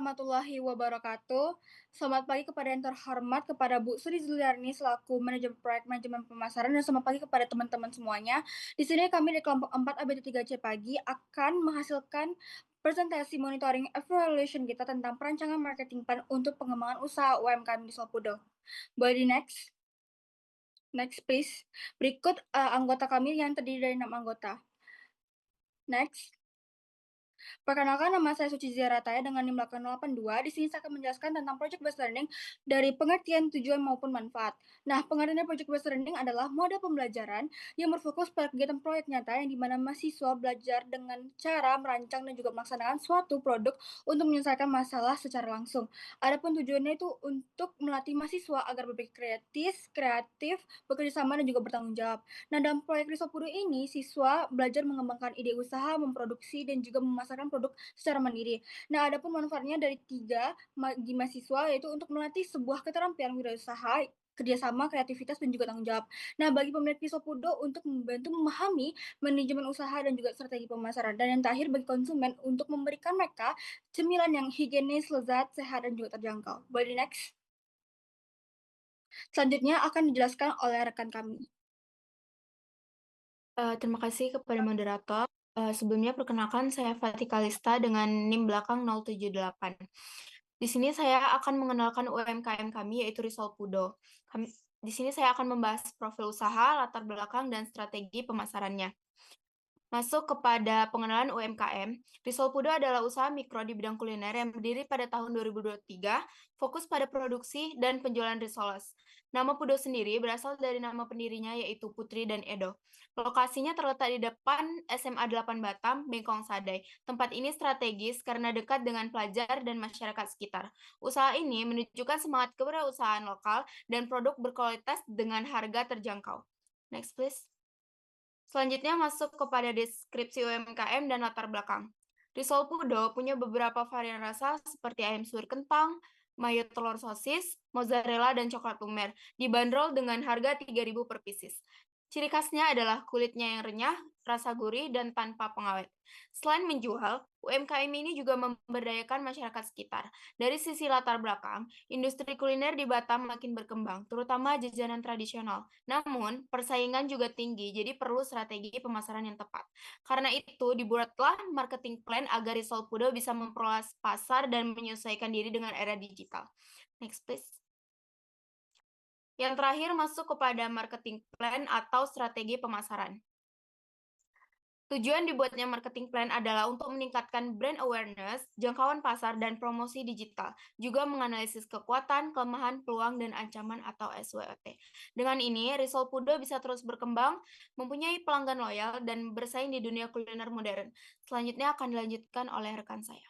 warahmatullahi wabarakatuh. Selamat pagi kepada yang terhormat kepada Bu Sri Zuliarni selaku manajemen proyek manajemen pemasaran dan selamat pagi kepada teman-teman semuanya. Di sini kami di kelompok 4 ABT3C pagi akan menghasilkan presentasi monitoring evaluation kita tentang perancangan marketing plan untuk pengembangan usaha UMKM di Solo. Boleh di next? Next please. Berikut anggota kami yang terdiri dari 6 anggota. Next. Perkenalkan, nama saya Suci Ziarataya dengan NIM 8082. Di sini saya akan menjelaskan tentang project based learning dari pengertian tujuan maupun manfaat. Nah, pengertian project based learning adalah model pembelajaran yang berfokus pada kegiatan proyek nyata yang dimana mahasiswa belajar dengan cara merancang dan juga melaksanakan suatu produk untuk menyelesaikan masalah secara langsung. Adapun tujuannya itu untuk melatih mahasiswa agar berpikir kreatif, bekerja sama dan juga bertanggung jawab. Nah, dalam proyek Risopudo ini, siswa belajar mengembangkan ide usaha, memproduksi, dan juga memasarkan produk secara mandiri. Nah, adapun manfaatnya dari tiga bagi mahasiswa yaitu untuk melatih sebuah keterampilan wirausaha, kerjasama, kreativitas, dan juga tanggung jawab. Nah, bagi pemilik Risopudo untuk membantu memahami manajemen usaha dan juga strategi pemasaran. Dan yang terakhir bagi konsumen untuk memberikan mereka cemilan yang higienis, lezat, sehat, dan juga terjangkau. Boleh next? Selanjutnya akan dijelaskan oleh rekan kami. Terima kasih kepada moderator. Sebelumnya perkenalkan saya Fatih Kalista dengan NIM belakang 078. Di sini saya akan mengenalkan UMKM kami yaitu Risol Pudo. Di sini saya akan membahas profil usaha, latar belakang, dan strategi pemasarannya. Masuk kepada pengenalan UMKM, Risol Pudo adalah usaha mikro di bidang kuliner yang berdiri pada tahun 2023, fokus pada produksi dan penjualan risoles. Nama Pudo sendiri berasal dari nama pendirinya yaitu Putri dan Edo. Lokasinya terletak di depan SMA 8 Batam, Bengkong Sadai. Tempat ini strategis karena dekat dengan pelajar dan masyarakat sekitar. Usaha ini menunjukkan semangat kewirausahaan lokal dan produk berkualitas dengan harga terjangkau. Next please. Selanjutnya masuk kepada deskripsi UMKM dan latar belakang. Risol Pudo punya beberapa varian rasa seperti ayam suwir kentang, mayo telur sosis, mozzarella, dan coklat lumer, dibanderol dengan harga 3.000 per pieces. Ciri khasnya adalah kulitnya yang renyah, rasa gurih, dan tanpa pengawet. Selain menjual, UMKM ini juga memberdayakan masyarakat sekitar. Dari sisi latar belakang, industri kuliner di Batam makin berkembang, terutama jajanan tradisional. Namun, persaingan juga tinggi, jadi perlu strategi pemasaran yang tepat. Karena itu, dibuatlah marketing plan agar Risol Pudo bisa memperluas pasar dan menyesuaikan diri dengan era digital. Next, please. Yang terakhir masuk kepada marketing plan atau strategi pemasaran. Tujuan dibuatnya marketing plan adalah untuk meningkatkan brand awareness, jangkauan pasar, dan promosi digital, juga menganalisis kekuatan, kelemahan, peluang, dan ancaman atau SWOT. Dengan ini, Risol Pudo bisa terus berkembang, mempunyai pelanggan loyal, dan bersaing di dunia kuliner modern. Selanjutnya akan dilanjutkan oleh rekan saya.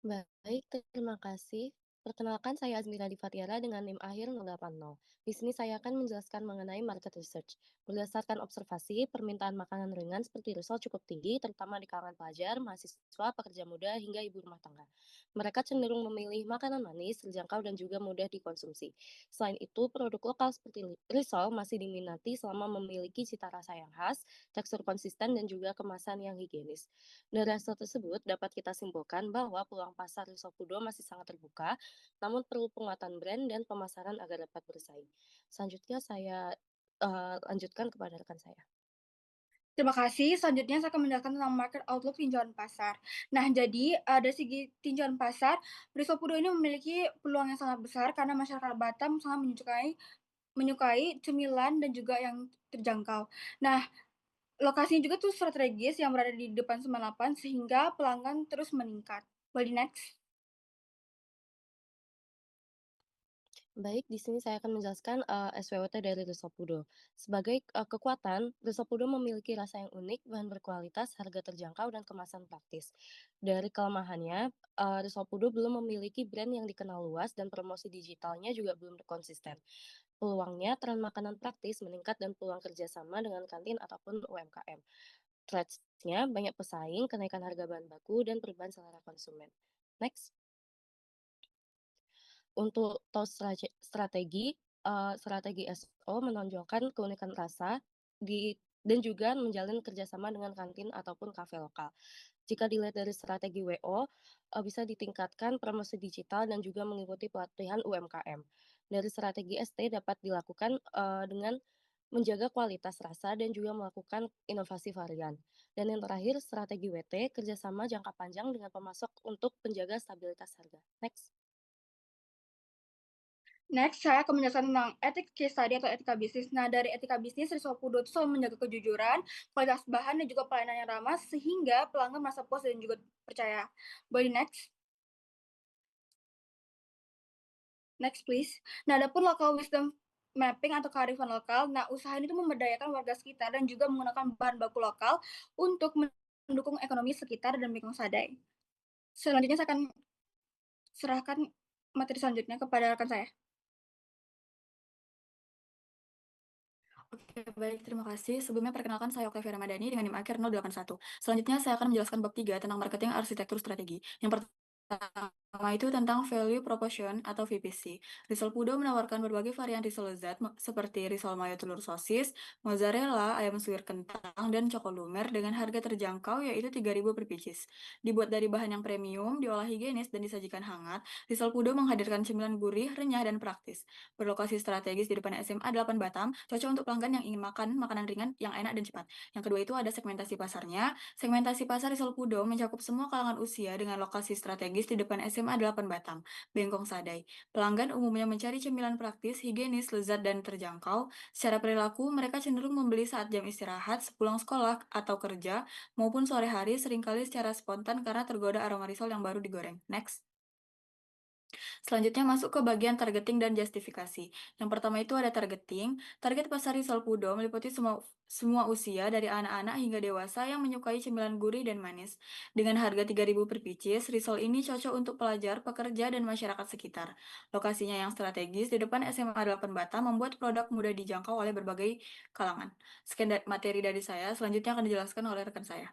Baik, terima kasih. Perkenalkan saya Azmira Divatiara dengan NIM akhir 080. Di sini saya akan menjelaskan mengenai market research. Berdasarkan observasi, permintaan makanan ringan seperti risol cukup tinggi, terutama di kalangan pelajar, mahasiswa, pekerja muda, hingga ibu rumah tangga. Mereka cenderung memilih makanan manis, terjangkau, dan juga mudah dikonsumsi. Selain itu, produk lokal seperti risol masih diminati selama memiliki cita rasa yang khas, tekstur konsisten, dan juga kemasan yang higienis. Dari hasil tersebut, dapat kita simpulkan bahwa peluang pasar Risopudo masih sangat terbuka, namun perlu penguatan brand dan pemasaran agar dapat bersaing. Selanjutnya saya lanjutkan kepada rekan saya. Terima kasih. Selanjutnya saya akan menjelaskan tentang market outlook tinjauan pasar. Nah, jadi dari segi tinjauan pasar, Risopudo ini memiliki peluang yang sangat besar karena masyarakat Batam sangat menyukai cemilan dan juga yang terjangkau. Nah, lokasinya juga tuh strategis yang berada di depan 98 sehingga pelanggan terus meningkat. Boleh next? Baik, di sini saya akan menjelaskan SWOT dari Risopudo. Sebagai kekuatan, Risopudo memiliki rasa yang unik, bahan berkualitas, harga terjangkau, dan kemasan praktis. Dari kelemahannya, Risopudo belum memiliki brand yang dikenal luas dan promosi digitalnya juga belum konsisten. Peluangnya, tren makanan praktis meningkat dan peluang kerjasama dengan kantin ataupun UMKM. Threats-nya banyak pesaing, kenaikan harga bahan baku, dan perubahan selera konsumen. Next. Untuk tahu strategi, strategi SO menonjolkan keunikan rasa dan juga menjalin kerjasama dengan kantin ataupun kafe lokal. Jika dilihat dari strategi WO, bisa ditingkatkan promosi digital dan juga mengikuti pelatihan UMKM. Dari strategi ST dapat dilakukan dengan menjaga kualitas rasa dan juga melakukan inovasi varian. Dan yang terakhir, strategi WT, kerjasama jangka panjang dengan pemasok untuk penjaga stabilitas harga. Next. Next, saya akan menjelaskan tentang etik case study atau etika bisnis. Nah, dari etika bisnis, Rizal Pudo itu selalu menjaga kejujuran, kualitas bahan, dan juga pelayanan yang ramah, sehingga pelanggan merasa puas dan juga percaya. Boleh next? Next, please. Nah, adapun local wisdom mapping atau kearifan lokal, nah usaha ini tuh memberdayakan warga sekitar dan juga menggunakan bahan baku lokal untuk mendukung ekonomi sekitar dan Bengkong Sadai. Selanjutnya saya akan serahkan materi selanjutnya kepada rekan saya. Oke, baik. Terima kasih. Sebelumnya perkenalkan saya Oktavia Ramadhani dengan NIM akhir 081. Selanjutnya saya akan menjelaskan bab 3 tentang marketing arsitektur strategi. Yang pertama itu tentang value proposition atau VPC. Rizal Pudo menawarkan berbagai varian risol lezat seperti risol mayo telur sosis, mozzarella, ayam suwir kentang, dan coko lumer dengan harga terjangkau yaitu 3.000 per pieces. Dibuat dari bahan yang premium, diolah higienis, dan disajikan hangat, Rizal Pudo menghadirkan cemilan gurih, renyah, dan praktis. Berlokasi strategis di depan SMA 8 Batam, cocok untuk pelanggan yang ingin makan makanan ringan yang enak dan cepat. Yang kedua itu ada segmentasi pasarnya. Segmentasi pasar Rizal Pudo mencakup semua kalangan usia dengan lokasi strategis di depan SMA 8 Batam, Bengkong Sadai. Pelanggan umumnya mencari cemilan praktis, higienis, lezat, dan terjangkau. Secara perilaku, mereka cenderung membeli saat jam istirahat, sepulang sekolah atau kerja, maupun sore hari seringkali secara spontan karena tergoda aroma risol yang baru digoreng. Next. Selanjutnya masuk ke bagian targeting dan justifikasi. Yang pertama itu ada targeting. Target pasar Rizal Pudo meliputi semua usia dari anak-anak hingga dewasa yang menyukai cemilan gurih dan manis. Dengan harga 3.000 per pieces, risol ini cocok untuk pelajar, pekerja, dan masyarakat sekitar. Lokasinya yang strategis di depan SMA 8 Batam membuat produk mudah dijangkau oleh berbagai kalangan. Sekian materi dari saya, selanjutnya akan dijelaskan oleh rekan saya.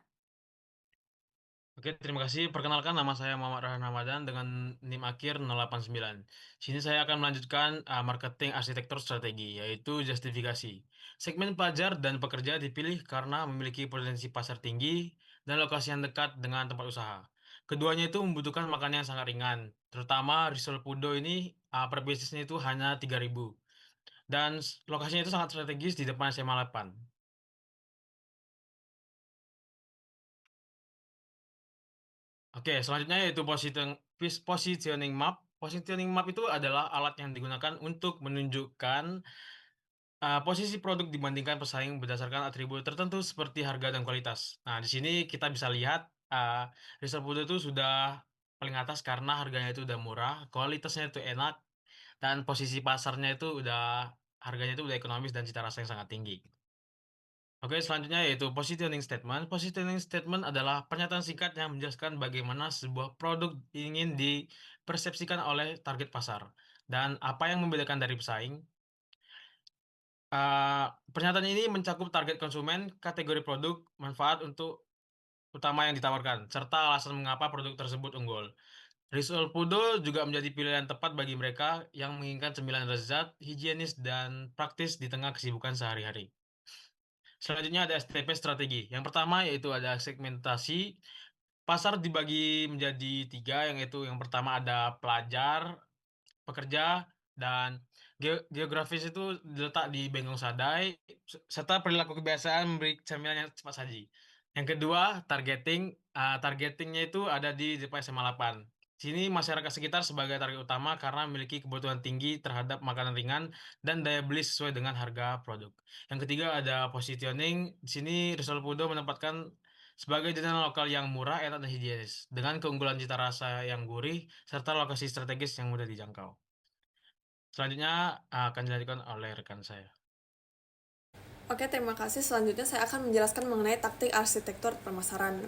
Oke, terima kasih. Perkenalkan, nama saya Muhammad Rahan Ramadan dengan NIM akhir 089. Sini saya akan melanjutkan marketing arsitektur strategi, yaitu justifikasi. Segmen pelajar dan pekerja dipilih karena memiliki potensi pasar tinggi dan lokasi yang dekat dengan tempat usaha. Keduanya itu membutuhkan makanan yang sangat ringan, terutama risol pudo ini per piecesnya itu hanya 3.000. Dan lokasinya itu sangat strategis di depan SMA 8. Oke, selanjutnya yaitu positioning map. Positioning map itu adalah alat yang digunakan untuk menunjukkan posisi produk dibandingkan pesaing berdasarkan atribut tertentu seperti harga dan kualitas. Nah, di sini kita bisa lihat Rizal Pudo itu sudah paling atas karena harganya itu udah murah, kualitasnya itu enak, dan posisi pasarnya itu harganya itu udah ekonomis dan cita rasa yang sangat tinggi. Oke, selanjutnya yaitu positioning statement. Positioning statement adalah pernyataan singkat yang menjelaskan bagaimana sebuah produk ingin dipersepsikan oleh target pasar dan apa yang membedakan dari pesaing. Pernyataan ini mencakup target konsumen, kategori produk, manfaat untuk utama yang ditawarkan, serta alasan mengapa produk tersebut unggul. Risol Pudo juga menjadi pilihan tepat bagi mereka yang menginginkan cemilan lezat, higienis, dan praktis di tengah kesibukan sehari-hari. Selanjutnya ada STP strategi. Yang pertama yaitu ada segmentasi. Pasar dibagi menjadi 3, yang itu yang pertama ada pelajar, pekerja, dan geografis itu diletak di Bengkong Sadai, serta perilaku kebiasaan memberi camilan yang cepat saji. Yang kedua, targeting. Targetingnya itu ada di depan SMA 8. Sini masyarakat sekitar sebagai target utama karena memiliki kebutuhan tinggi terhadap makanan ringan dan daya beli sesuai dengan harga produk. Yang ketiga ada positioning. Di sini Rizal Pudo menempatkan sebagai jajanan lokal yang murah, enak, dan higienis, dengan keunggulan cita rasa yang gurih, serta lokasi strategis yang mudah dijangkau. Selanjutnya akan dilanjutkan oleh rekan saya. Oke, terima kasih. Selanjutnya saya akan menjelaskan mengenai taktik arsitektur pemasaran.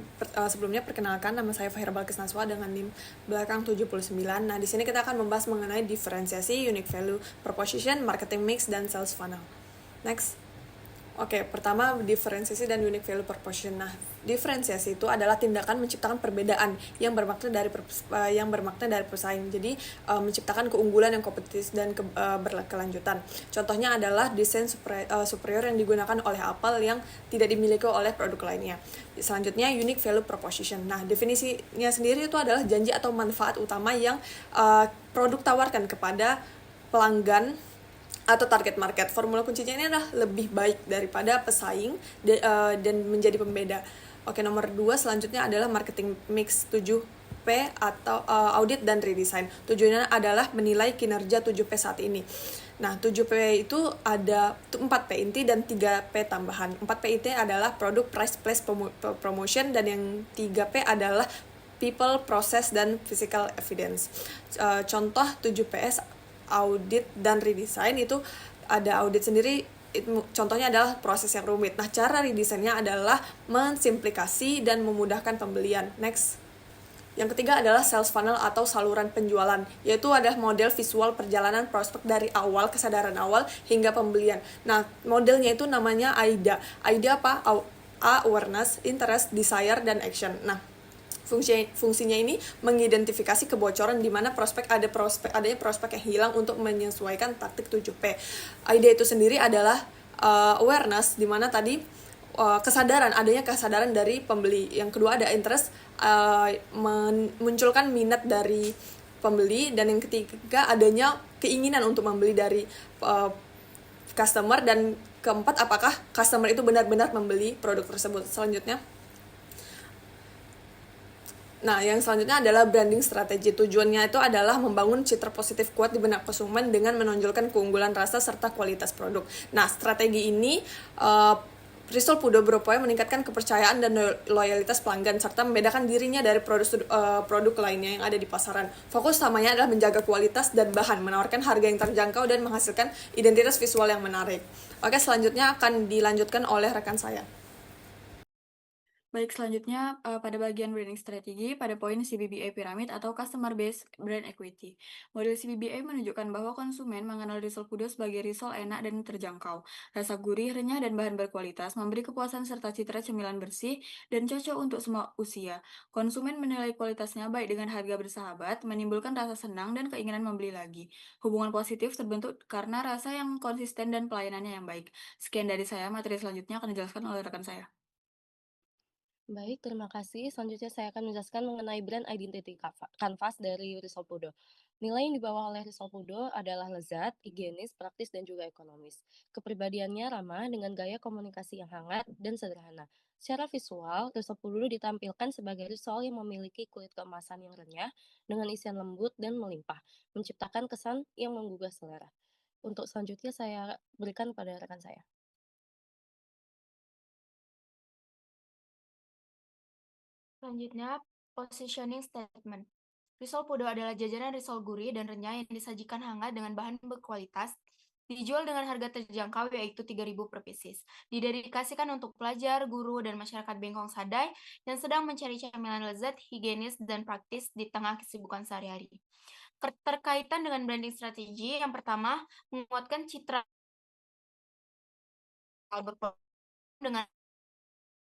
Sebelumnya perkenalkan, nama saya Fahira Balkis Naswa dengan NIM belakang 79. Nah, di sini kita akan membahas mengenai diferensiasi, unique value, proposition, marketing mix, dan sales funnel. Next. Oke, pertama diferensiasi dan unique value proposition. Nah, diferensiasi itu adalah tindakan menciptakan perbedaan yang bermakna dari pesaing. Jadi menciptakan keunggulan yang kompetitif dan berkelanjutan. Contohnya adalah desain superior yang digunakan oleh Apple yang tidak dimiliki oleh produk lainnya. Selanjutnya unique value proposition. Nah, definisinya sendiri itu adalah janji atau manfaat utama yang produk tawarkan kepada pelanggan atau target market. Formula kuncinya ini adalah lebih baik daripada pesaing dan menjadi pembeda. Oke, nomor 2 selanjutnya adalah marketing mix 7P atau audit dan redesign. Tujuannya adalah menilai kinerja 7P saat ini. Nah, 7P itu ada 4P inti dan 3P tambahan. 4P inti adalah product, price, place, promotion, dan yang 3P adalah people, process, dan physical evidence. Contoh 7PS audit dan redesign itu ada audit sendiri, contohnya adalah proses yang rumit. Nah, cara redesainnya adalah mensimplifikasi dan memudahkan pembelian. Next. Yang ketiga adalah sales funnel atau saluran penjualan, yaitu adalah model visual perjalanan prospek dari awal, kesadaran awal, hingga pembelian. Nah, modelnya itu namanya AIDA. AIDA apa? Awareness, Interest, Desire, dan Action. Nah, fungsinya ini mengidentifikasi kebocoran di mana adanya prospek yang hilang untuk menyesuaikan taktik 7P. Ide itu sendiri adalah awareness, di mana tadi adanya kesadaran dari pembeli. Yang kedua ada interest, memunculkan minat dari pembeli, dan yang ketiga adanya keinginan untuk membeli dari customer, dan keempat apakah customer itu benar-benar membeli produk tersebut. Nah, yang selanjutnya adalah branding strategi. Tujuannya itu adalah membangun citra positif kuat di benak konsumen dengan menonjolkan keunggulan rasa serta kualitas produk. Nah, strategi ini Risol Pudo berupaya meningkatkan kepercayaan dan loyalitas pelanggan serta membedakan dirinya dari produk lainnya yang ada di pasaran. Fokus utamanya adalah menjaga kualitas dan bahan, menawarkan harga yang terjangkau, dan menghasilkan identitas visual yang menarik. Oke, selanjutnya akan dilanjutkan oleh rekan saya. Baik, selanjutnya pada bagian branding strategi, pada poin CBBA Pyramid atau Customer Based Brand Equity. Model CBBA menunjukkan bahwa konsumen mengenal Risol Pudo sebagai risol enak dan terjangkau. Rasa gurih, renyah, dan bahan berkualitas, memberi kepuasan serta citra cemilan bersih dan cocok untuk semua usia. Konsumen menilai kualitasnya baik dengan harga bersahabat, menimbulkan rasa senang dan keinginan membeli lagi. Hubungan positif terbentuk karena rasa yang konsisten dan pelayanannya yang baik. Sekian dari saya, materi selanjutnya akan dijelaskan oleh rekan saya. Baik, terima kasih. Selanjutnya saya akan menjelaskan mengenai brand identity canvas dari Risol Pudo. Nilai yang dibawa oleh Risol Pudo adalah lezat, higienis, praktis, dan juga ekonomis. Kepribadiannya ramah dengan gaya komunikasi yang hangat dan sederhana. Secara visual, Risol Pudo ditampilkan sebagai risol yang memiliki kulit keemasan yang renyah dengan isian lembut dan melimpah, menciptakan kesan yang menggugah selera. Untuk selanjutnya saya berikan pada rekan saya. Selanjutnya, positioning statement. Risol Pudo adalah jajanan risol gurih dan renyah yang disajikan hangat dengan bahan berkualitas, dijual dengan harga terjangkau yaitu 3.000 per pieces. Didedikasikan untuk pelajar, guru, dan masyarakat Bengkong Sadai yang sedang mencari camilan lezat, higienis, dan praktis di tengah kesibukan sehari-hari. Terkaitan dengan branding strategi, yang pertama, menguatkan citra dengan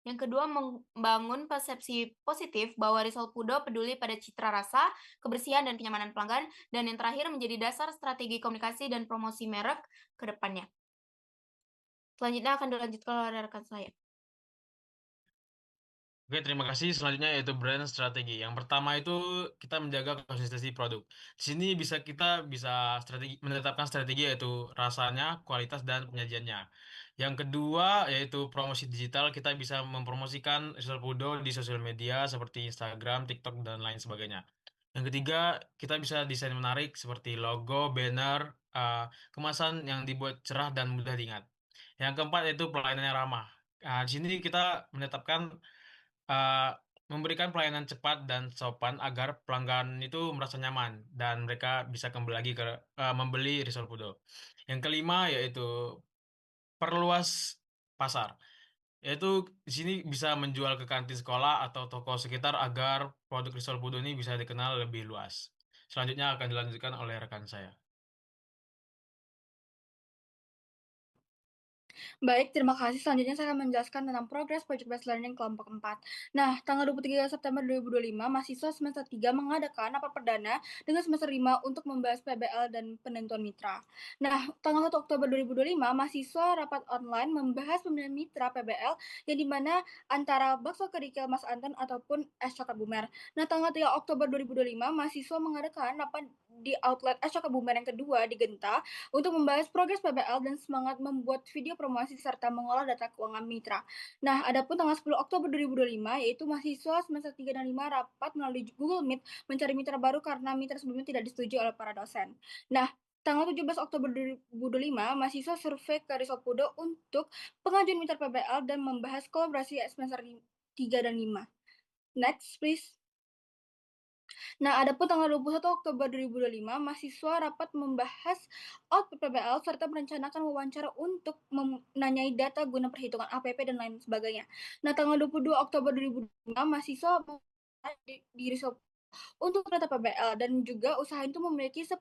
yang kedua, membangun persepsi positif bahwa Risol Pudo peduli pada citra rasa, kebersihan, dan kenyamanan pelanggan. Dan yang terakhir, menjadi dasar strategi komunikasi dan promosi merek ke depannya. Selanjutnya akan dilanjutkan oleh rekan saya. Oke, terima kasih. Selanjutnya yaitu brand strategi. Yang pertama itu kita menjaga konsistensi produk. Di sini kita bisa menetapkan strategi yaitu rasanya, kualitas, dan penyajiannya. Yang kedua yaitu promosi digital. Kita bisa mempromosikan Risol Pudo di sosial media seperti Instagram, TikTok, dan lain sebagainya. Yang ketiga, kita bisa desain menarik seperti logo, banner, kemasan yang dibuat cerah dan mudah diingat. Yang keempat yaitu pelayanannya ramah. Di sini kita menetapkan memberikan pelayanan cepat dan sopan agar pelanggan itu merasa nyaman dan mereka bisa kembali lagi membeli Risol Pudo. Yang kelima yaitu perluas pasar, yaitu di sini bisa menjual ke kantin sekolah atau toko sekitar agar produk Risol Pudo ini bisa dikenal lebih luas. Selanjutnya akan dilanjutkan oleh rekan saya. Baik, terima kasih. Selanjutnya saya akan menjelaskan tentang progres Project Based Learning kelompok 4. Nah, tanggal 23 September 2025, mahasiswa semester 3 mengadakan rapat perdana dengan semester 5 untuk membahas PBL dan penentuan mitra. Nah, tanggal 1 Oktober 2025, mahasiswa rapat online membahas pemilihan mitra PBL yang dimana antara Bakso Kerikil Mas Anton ataupun Es Coklat Bumer. Nah, tanggal 3 Oktober 2025, mahasiswa mengadakan rapat di outlet Es Coklat Bumer yang kedua di Genta untuk membahas progres PBL dan semangat membuat video promosi serta mengolah data keuangan mitra. Nah, adapun tanggal 10 Oktober 2025 yaitu mahasiswa semester 3 dan 5 rapat melalui Google Meet mencari mitra baru karena mitra sebelumnya tidak disetujui oleh para dosen. Nah, tanggal 17 Oktober 2025, mahasiswa survei ke Risol Pudo untuk pengajuan mitra PBL dan membahas kolaborasi semester 3 dan 5. Next, please. Nah, adapun tanggal 21 Oktober 2025, mahasiswa rapat membahas output PBL serta merencanakan wawancara untuk menanyai data guna perhitungan APP dan lain sebagainya. Nah, tanggal 22 Oktober 2025, mahasiswa di Risop untuk data PBL dan juga usaha itu memiliki 10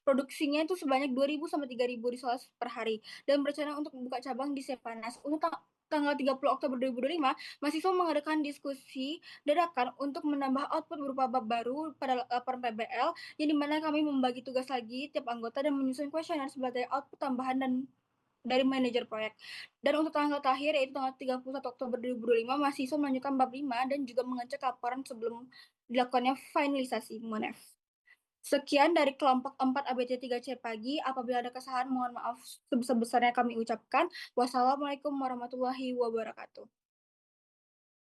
produksinya itu sebanyak 2.000 sampai 3.000 risoles per hari dan berencana untuk membuka cabang di Sepanas. Untuk tanggal 30 Oktober 2025, mahasiswa mengadakan diskusi dadakan untuk menambah output berupa bab baru pada laporan PBL, yang dimana kami membagi tugas lagi tiap anggota dan menyusun kuesioner sebagai output tambahan dan dari manajer proyek. Dan untuk tanggal terakhir yaitu tanggal 31 Oktober 2025, mahasiswa melanjutkan bab 5 dan juga mengecek laporan sebelum dilakukannya finalisasi MUNEF. Sekian dari kelompok 4 ABT3C pagi. Apabila ada kesalahan, mohon maaf sebesar-besarnya kami ucapkan. Wassalamualaikum warahmatullahi wabarakatuh.